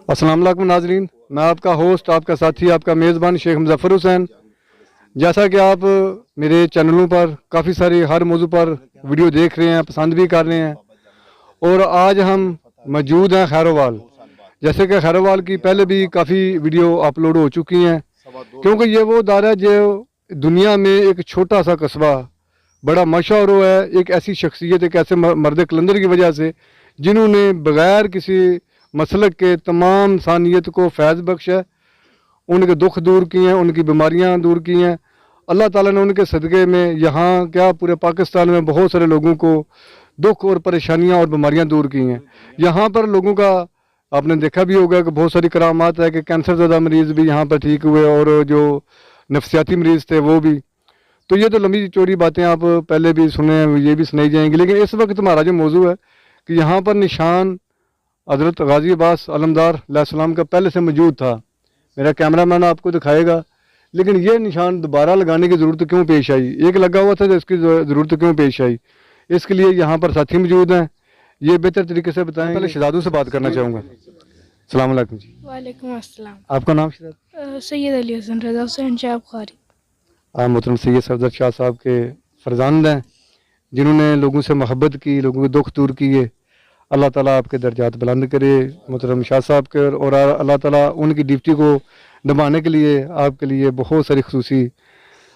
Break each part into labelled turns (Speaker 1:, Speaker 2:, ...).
Speaker 1: अस्सलाम वालेकुम नाजरीन, मैं आपका होस्ट, आपका साथी, आपका मेज़बान शेख मुज़फ़्फ़र हुसैन। जैसा कि आप मेरे चैनलों पर काफ़ी सारी हर मौजू पर वीडियो देख रहे हैं, पसंद भी कर रहे हैं, और आज हम मौजूद हैं खैरोवाल। जैसे कि खैरोवाल की पहले भी काफ़ी वीडियो अपलोड हो चुकी हैं, क्योंकि ये वो दायरा है जो दुनिया में एक छोटा सा कस्बा बड़ा मशहूर हुआ है, एक ऐसी शख्सियत, एक ऐसे मर्द कलंदर की वजह से जिन्होंने बग़ैर किसी मसलक के तमाम इंसानियत को फैज़ बख्शा, उनके दुख दूर किए हैं, उनकी बीमारियां दूर की हैं। अल्लाह ताला ने उनके सदक़े में यहाँ क्या पूरे पाकिस्तान में बहुत सारे लोगों को दुख और परेशानियां और बीमारियां दूर की हैं। यहाँ पर लोगों का आपने देखा भी होगा कि बहुत सारी करामात है कि कैंसर ज़्यादा मरीज़ भी यहाँ पर ठीक हुए, और जो नफ्सियाती मरीज़ थे वो भी। तो ये तो लंबी चौड़ी बातें आप पहले भी सुने हैं, ये भी सुनाई जाएंगी, लेकिन इस वक्त हमारा जो मौजू है कि यहाँ पर निशान हज़रत गाजी अब्बास अलमदार अलैहिस्सलाम का पहले से मौजूद था। मेरा कैमरामैन आपको दिखाएगा, लेकिन ये निशान दोबारा लगाने की ज़रूरत क्यों पेश आई, एक लगा हुआ था तो इसकी ज़रूरत क्यों पेश आई, इसके लिए यहाँ पर साथी मौजूद हैं, ये बेहतर तरीके से बताएं। पहले शहजादों से बात करना चाहूँगा। अस्सलाम वालेकुम जी।
Speaker 2: वालेकुम अस्सलाम।
Speaker 1: आपका नाम शहजाद?
Speaker 2: सैयद अली हसन रज़ा हुसैन शाह बुखारी।
Speaker 1: आप मोहतरम सैयद सफदर शाह साहब के फरजांद हैं, जिन्होंने लोगों से मोहब्बत की, लोगों के दुख दूर किए। अल्लाह ताला आपके दर्जात बुलंद करे मोहतरम शाह साहब के, और अल्लाह ताला उनकी ड्यूटी को निभाने के लिए आपके लिए बहुत सारी खुसूसी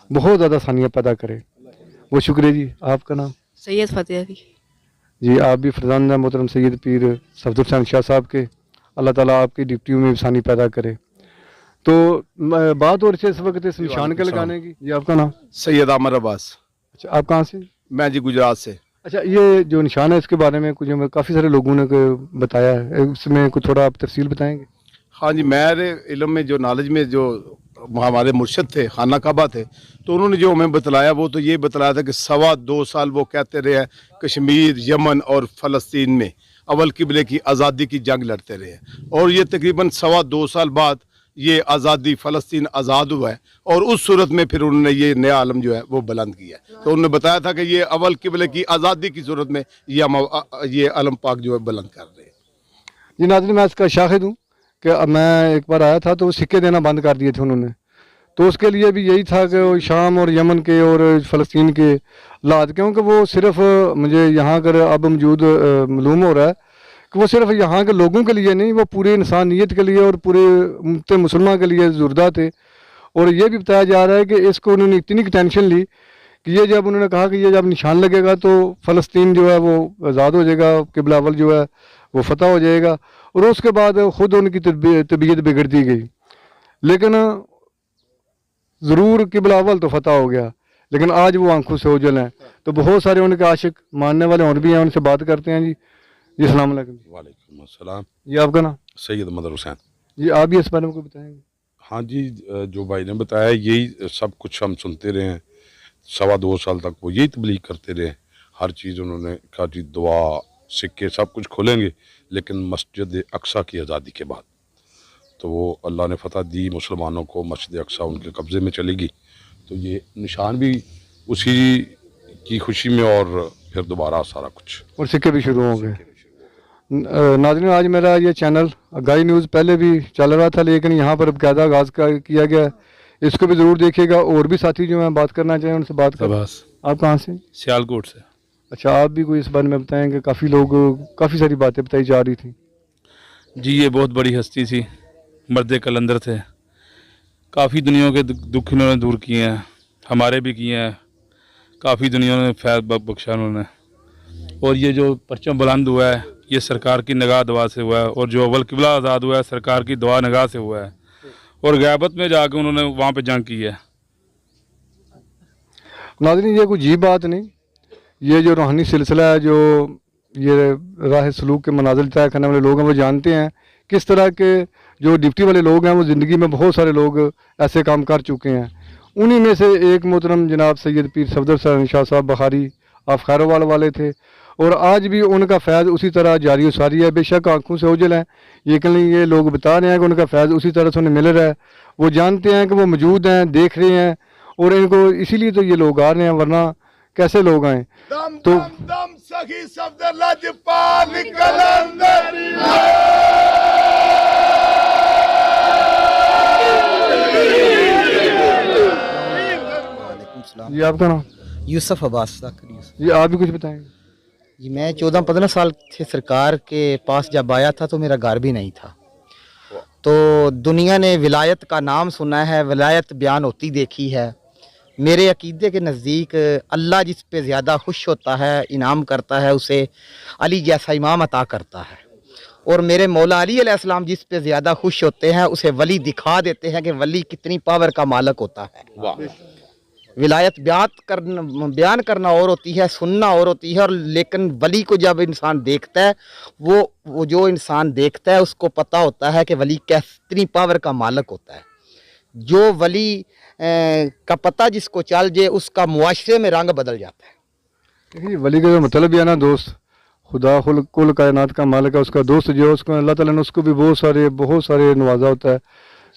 Speaker 1: बहुत ज़्यादा आसानियाँ पैदा करे। वो शुक्रिया जी। आपका नाम?
Speaker 3: सैयद फतेह अली।
Speaker 1: जी, आप भी फरजांद हैं मोहतरम सैयद पीर सफदर हुसैन शाह साहब के। अल्लाह ताला आपकी ड्यूटियों में आसानी पैदा करे। तो बात और इस वक्त इस निशान के लगाने की। जी, आपका नाम?
Speaker 4: सैयद आमर अब्बास।
Speaker 1: अच्छा, आप कहाँ से?
Speaker 4: मैं जी गुजरात से।
Speaker 1: अच्छा, ये जो निशान है इसके बारे में कुछ काफ़ी सारे लोगों ने बताया है, इसमें कुछ थोड़ा आप तफसील बताएंगे?
Speaker 4: हाँ जी, मेरे इल्म में जो नॉलेज में जो हमारे मुर्शद थे, खाना काबा थे, तो उन्होंने जो हमें बतलाया वो तो ये बतलाया था कि 2.25 साल वो कहते रहे हैं कश्मीर, यमन और फ़लस्तीन में अवल किबले की आज़ादी की जंग लड़ते रहे हैं, और ये तकरीबन 2.25 साल बाद ये आज़ादी फ़लस्तीन आज़ाद हुआ है, और उस सूरत में फिर उन्होंने ये नया आलम जो है वो बुलंद किया है। तो उन्होंने बताया था कि ये अवल किबले की आज़ादी की सूरत में ये आलम पाक जो है बुलंद कर रहे हैं।
Speaker 1: जी नाज़रीन, मैं इसका शाहिद हूँ कि मैं एक बार आया था तो सिक्के देना बंद कर दिए थे उन्होंने, तो उसके लिए भी यही था कि वो शाम और यमन के और फ़लस्तीन के हालात, क्योंकि वो सिर्फ मुझे यहाँ कर अब मौजूद मालूम हो रहा है कि वो सिर्फ यहाँ के लोगों के लिए नहीं, वो पूरे इंसानियत के लिए और पूरे उम्मत मुसलमान के लिए ज़ुर्दा थे। और ये भी बताया जा रहा है कि इसको उन्होंने इतनी टेंशन ली कि ये जब उन्होंने कहा कि ये जब निशान लगेगा तो फ़लस्तीन जो है वो आज़ाद हो जाएगा, किबला अव्वल जो है वो फतह हो जाएगा, और उसके बाद ख़ुद उनकी तबीयत बिगड़ती गई। लेकिन ज़रूर किबला अव्वल तो फतह हो गया, लेकिन आज वो आंखों से ओझल हैं। तो बहुत सारे उनके आशिक मानने वाले और भी हैं, उनसे बात करते हैं। जी जी, अस्सलाम वालेकुम।
Speaker 4: वालेकुम अस्सलाम।
Speaker 1: जी, आपका नाम?
Speaker 4: सैयद मदर हुसैन।
Speaker 1: जी, आप भी इस बारे में कुछ बताएंगे?
Speaker 4: हाँ जी, जो भाई ने बताया यही सब कुछ हम सुनते रहे हैं। 2.25 साल तक वो यही तबलीग करते रहे, हर चीज़ उन्होंने कहा जी दुआ सिक्के सब कुछ खोलेंगे, लेकिन मस्जिद अक्सा की आज़ादी के बाद तो वो अल्लाह ने फतह दी मुसलमानों को, मस्जिद अक्सा उनके कब्ज़े में चली गई। तो ये निशान भी उसी की खुशी में, और फिर दोबारा सारा कुछ
Speaker 1: और सिक्के भी शुरू हो गए। नाज़रीन, आज मेरा ये चैनल गाई न्यूज़ पहले भी चल रहा था, लेकिन यहाँ पर बाकायदा आगाज़ किया गया, इसको भी ज़रूर देखिएगा। और भी साथी जो हैं बात करना चाहें उनसे बात कर। आप कहाँ से?
Speaker 5: सियालकोट से।
Speaker 1: अच्छा, आप भी कोई इस बारे में बताएंगे? काफ़ी लोग काफ़ी सारी बातें बताई जा रही थी।
Speaker 5: जी, ये बहुत बड़ी हस्ती थी, मर्द कलंदर थे, काफ़ी दुनिया के दुख इन्होंने दूर किए हैं, हमारे भी किए हैं, काफ़ी दुनिया ने फैज़ बख्शा उन्होंने। और ये जो परचम बुलंद हुआ है ये सरकार की निगाह दुआ से हुआ है, और जो अव्वल किबला आज़ाद हुआ है सरकार की दुआ निगाह से हुआ है, और ग़ैबत में जाकर उन्होंने वहाँ पे जंग की है।
Speaker 1: नाज़रीन, ये कोई अजीब बात नहीं, ये जो रूहानी सिलसिला है, जो ये राह सलूक के मनाजिल तय करने वाले लोग हैं वो जानते हैं किस तरह के जो डिप्टी वाले लोग हैं वो ज़िंदगी में बहुत सारे लोग ऐसे काम कर चुके हैं। उन्हीं में से एक मोहतरम जनाब सैयद पीर सफदर हुसैन शाह साहब बुखारी आप खैरोवाल वाले थे, और आज भी उनका फैज़ उसी तरह जारी सारी है। बेशक आंखों से ओझल हैं, लेकिन ये लोग बता रहे हैं कि उनका फैज़ उसी तरह से उन्हें मिल रहा है। वो जानते हैं कि वो मौजूद हैं, देख रहे हैं, और इनको इसीलिए तो ये लोग आ रहे हैं, वरना कैसे लोग आए? तो
Speaker 4: दम सखी सफदर लाजपाल कलंदर
Speaker 1: जी आपका नाम?
Speaker 3: यूसुफ अब्बास ज़ाकिर यूसुफ।
Speaker 1: जी आप भी कुछ बताएंगे?
Speaker 3: जी मैं 14-15 साल से सरकार के पास जब आया था तो मेरा घर भी नहीं था। तो दुनिया ने विलायत का नाम सुना है, विलायत बयान होती देखी है। मेरे अकीदे के नज़दीक अल्लाह जिस पे ज़्यादा खुश होता है, इनाम करता है, उसे अली जैसा इमाम अता करता है। और मेरे मौला अली अलैहिस्सलाम जिस पे ज़्यादा खुश होते हैं, उसे वली दिखा देते हैं कि वली कितनी पावर का मालक होता है। विलायत बयान करना और होती है, सुनना और होती है। और लेकिन वली को जब इंसान देखता है, वो जो इंसान देखता है उसको पता होता है कि वली कितनी पावर का मालक होता है। जो वली का पता जिसको चल जाए, उसका मुआशरे में रंग बदल जाता है।
Speaker 1: देखिए वली का जो मतलब भी है ना दोस्त, खुदा कुल कायनात का मालिक है, उसका दोस्त जो है उसको अल्लाह ताला ने उसको भी बहुत सारे नवाजा होता है।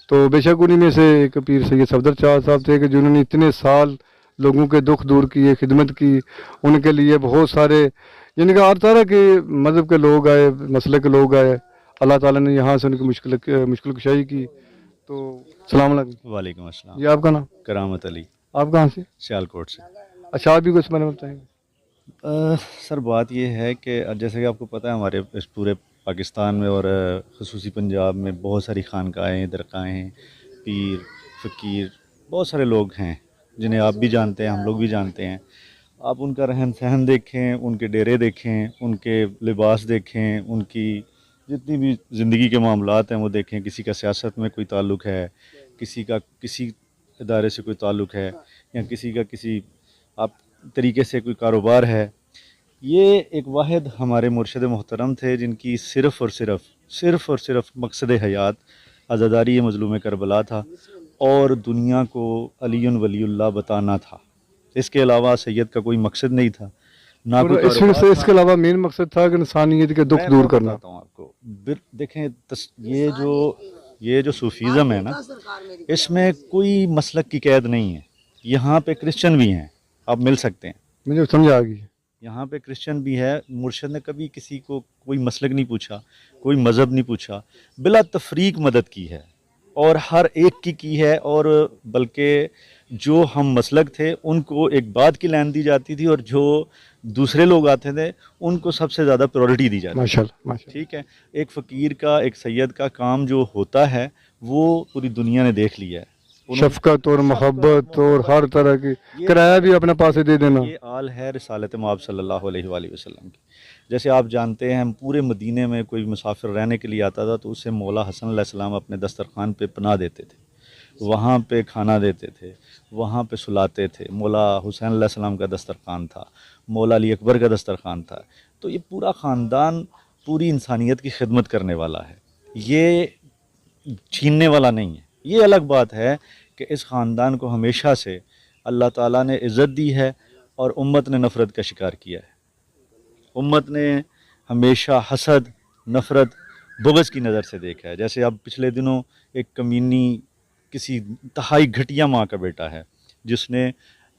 Speaker 1: तो बेशक उन्हीं में से एक पीर सैयद सफदर शाह साहब थे कि जिन्होंने इतने साल लोगों के दुख दूर किए, खिदमत की। उनके लिए बहुत सारे यानी कि हर तरह के मज़हब के लोग आए, मसले के लोग आए। अल्लाह ताला ने यहाँ से उनकी मुश्किल कुशाई की। तो सलाम अलैकुम।
Speaker 6: वालेकुम अस्सलाम।
Speaker 1: ये आपका नाम?
Speaker 6: करामत अली,
Speaker 1: आप कहाँ से?
Speaker 6: सियालकोट से।
Speaker 1: अच्छा आप भी कुछ बारे में बताएंगे?
Speaker 6: सर बात ये है कि जैसे कि आपको पता है हमारे इस पूरे पाकिस्तान में और ख़ुसूसी पंजाब में बहुत सारी खानकाहें, दरगाहें, पीर, फ़कीर, बहुत सारे लोग हैं जिन्हें आप भी जानते हैं, हम लोग भी जानते हैं। आप उनका रहन सहन देखें, उनके डेरे देखें, उनके लिबास देखें, उनकी जितनी भी ज़िंदगी के मामलात हैं वो देखें। किसी का सियासत में कोई ताल्लुक़ है, किसी का किसी इदारे से कोई ताल्लुक़ है, या किसी का किसी आप तरीके से कोई कारोबार है। ये एक वाहिद हमारे मुर्शिद मोहतरम थे जिनकी सिर्फ़ और सिर्फ मकसद हयात आज़ादारी मज़लूम करबला था और दुनिया को अलीउन वलीउल्लाह बताना था। इसके अलावा सैयद का कोई मकसद नहीं था, ना कोई कारोबार था।
Speaker 1: इसके अलावा मेन मकसद था कि इंसानियत के दुख
Speaker 6: मैं
Speaker 1: दूर करना।
Speaker 6: बताता हूँ आपको। देखें ये जो सूफीज़म है ना, इसमें कोई मसलक की कैद नहीं है। यहाँ पे क्रिश्चियन भी हैं, आप मिल सकते हैं।
Speaker 1: मुझे समझ आ गई।
Speaker 6: यहाँ पे क्रिश्चियन भी है। मुर्शिद ने कभी किसी को कोई मसलक नहीं पूछा, कोई मज़हब नहीं पूछा, बिला तफरीक मदद की है और हर एक की है। और बल्कि जो हम मसलक थे उनको एक बात की लाइन दी जाती थी और जो दूसरे लोग आते थे उनको सबसे ज़्यादा प्रायोरिटी दी जाती थी।
Speaker 1: माशाल्लाह।
Speaker 6: ठीक है, एक फ़कीर का, एक सैयद का काम जो होता है वो पूरी दुनिया ने देख लिया है।
Speaker 1: शफकत और मोहब्बत और हर तरह की किराया भी अपने पास से दे देना।
Speaker 6: ये आल है रिसालत मआब सल्लल्लाहु अलैहि वसल्लम की। जैसे आप जानते हैं पूरे मदीने में कोई मुसाफिर रहने के लिए आता था तो उसे मौला हसन अलैहिस्सलाम अपने दस्तरखान पे पनाह देते थे, वहाँ पे खाना देते थे, वहाँ पे सुलाते थे। मौला हुसैन अलैहिस्सलाम का दस्तरखान था, मौला अली अकबर का दस्तरखान था। तो ये पूरा ख़ानदान पूरी इंसानियत की खिदमत करने वाला है, ये छीनने वाला नहीं है। ये अलग बात है कि इस ख़ानदान को हमेशा से अल्लाह ताला ने इज़्ज़त दी है और उम्मत ने नफ़रत का शिकार किया है। उम्मत ने हमेशा हसद, नफ़रत, बुग़्ज़ की नज़र से देखा है। जैसे अब पिछले दिनों एक कमीनी किसी इंतहाई घटिया माँ का बेटा है जिसने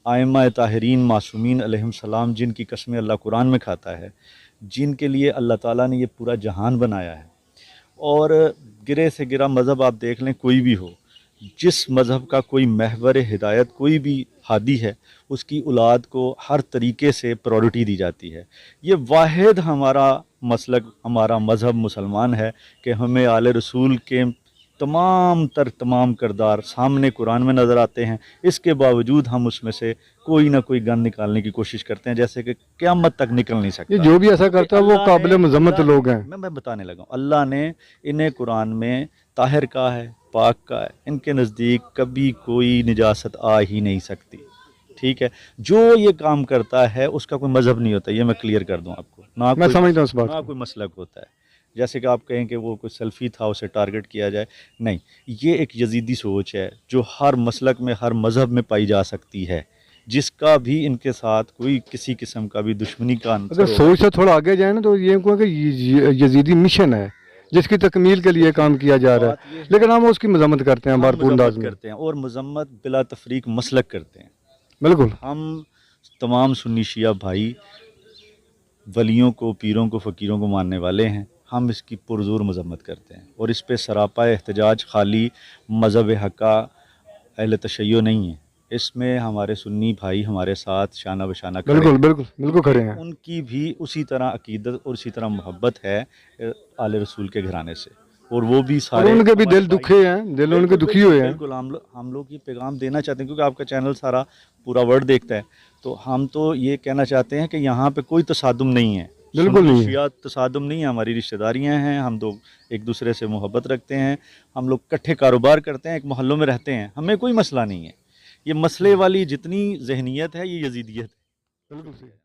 Speaker 6: आइम्मा ताहिरीन मासूमीन अलैहिस्सलाम जिनकी कसमें अल्लाह कुरान में खाता है, जिनके लिए अल्लाह ताला ने ये पूरा जहान बनाया है। और गिरे से गिरा मज़हब आप देख लें, कोई भी हो, जिस मज़हब का कोई महवर हिदायत कोई भी हादी है उसकी औलाद को हर तरीके से प्रायोरिटी दी जाती है। ये वाहिद हमारा मसलक, हमारा मज़हब मुसलमान है कि हमें आले रसूल के तमाम किरदार सामने कुरान में नज़र आते हैं। इसके बावजूद हम उसमें से कोई ना कोई गंद निकालने की कोशिश करते हैं, जैसे कि क़यामत तक निकल नहीं सकता।
Speaker 1: ये जो भी ऐसा करता है वो काबिल मज़म्मत लोग हैं।
Speaker 6: मैं बताने लगा हूँ, अल्लाह ने इन्हें कुरान में ताहिर कहा है, पाक का है। इनके नज़दीक कभी कोई निजासत आ ही नहीं सकती। ठीक है, जो ये काम करता है उसका कोई मज़हब नहीं होता, ये मैं क्लियर कर दूं आपको।
Speaker 1: मैं समझता हूँ इस बात
Speaker 6: ना
Speaker 1: को।
Speaker 6: कोई मसलक होता है। जैसे कि आप कहें कि वो कोई सेल्फ़ी था उसे टारगेट किया जाए, नहीं, ये एक यजीदी सोच है जो हर मसलक में, हर मज़हब में पाई जा सकती है, जिसका भी इनके साथ कोई किसी किस्म का भी दुश्मनी का
Speaker 1: अगर सोच से थोड़ा आगे जाए ना तो ये कहूँ कि यजीदी मिशन है जिसकी तकमील के लिए काम किया जा रहा है, लेकिन हम उसकी मजम्मत करते हैं भरपूर अंदाज में
Speaker 6: करते हैं और मजम्मत बिला तफरीक मसलक करते हैं।
Speaker 1: बिल्कुल।
Speaker 6: हम तमाम सुन्नी शिया भाई वलियों को, पीरों को, फ़कीरों को मानने वाले हैं। हम इसकी पुरज़ोर मजम्मत करते हैं और इस पर सरापा एहतजाज खाली मज़हब हक़ा अहले तशय्यो नहीं है, इसमें हमारे सुन्नी भाई हमारे साथ शाना बशाना खड़े
Speaker 1: बिल्कुल
Speaker 6: हैं।
Speaker 1: बिल्कुल बिल्कुल खड़े हैं।
Speaker 6: उनकी भी उसी तरह अकीदत और उसी तरह मोहब्बत है आले रसूल के घराने से, और वो भी
Speaker 1: और
Speaker 6: सारे
Speaker 1: उनके भी
Speaker 6: हमारे
Speaker 1: दिल
Speaker 6: भाई-
Speaker 1: दुखे हैं, दिल उनके
Speaker 6: बिल्कुल,
Speaker 1: दुखी हुए हैं।
Speaker 6: बिल्कुल हम लोग ये पैगाम देना चाहते हैं, क्योंकि आपका चैनल सारा पूरा वर्ल्ड देखता है, तो हम तो ये कहना चाहते हैं कि यहाँ पे कोई तसादुम नहीं है,
Speaker 1: बिल्कुल नहीं है।
Speaker 6: शिया तसादुम नहीं है, हमारी रिश्तेदारियाँ हैं, हम लोग एक दूसरे से मोहब्बत रखते हैं, हम लोग इकट्ठे कारोबार करते हैं, एक मोहल्लों में रहते हैं, हमें कोई मसला नहीं है। ये मसले वाली जितनी जहनीत है ये यजीदियत है।
Speaker 1: बिल्कुल सही।